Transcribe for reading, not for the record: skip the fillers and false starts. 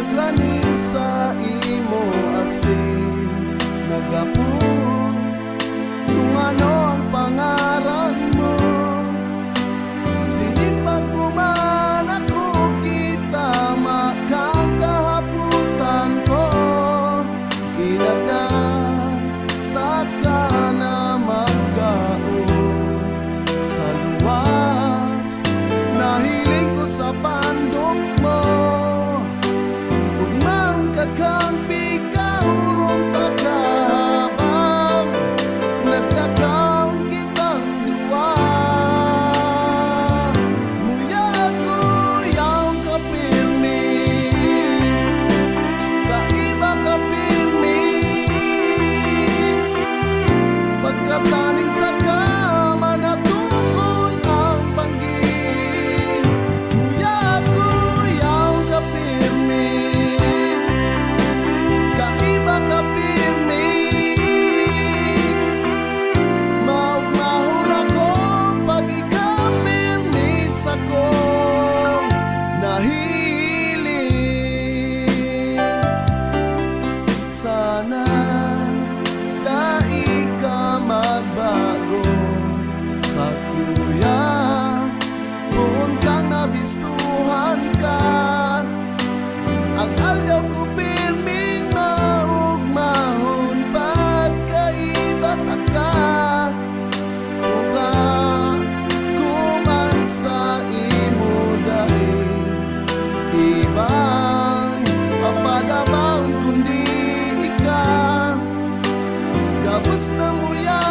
pagrani sa imo asin nagapon kung ano ang pangaran mo. Sinimbag mo man ako, kita makang kahaputan ko. Inagdata ka na magkaon sa luwas, nahiling ko sa pandok mo. Ug maong kakampi ka uron ta kahabang nagkakaon kitang duwa. Muya-kuyaw ka pirmi, kaiba ka pirmi, pagkataning taka manatukon ang banggi. Muya-kuyaw ka pirmi, kaiba ka pirmi, maugmahon ako pag ikaw pirmi sa kong nahiling. Sana dai ka magbago sa kuya, buon kang nabistuhan ka. Ang alyaw ko pirming maugmahon pagkaiba ta ka. Tuga kuman sa imo dai, iba'y papadabaon kundi ika. Gabos na muya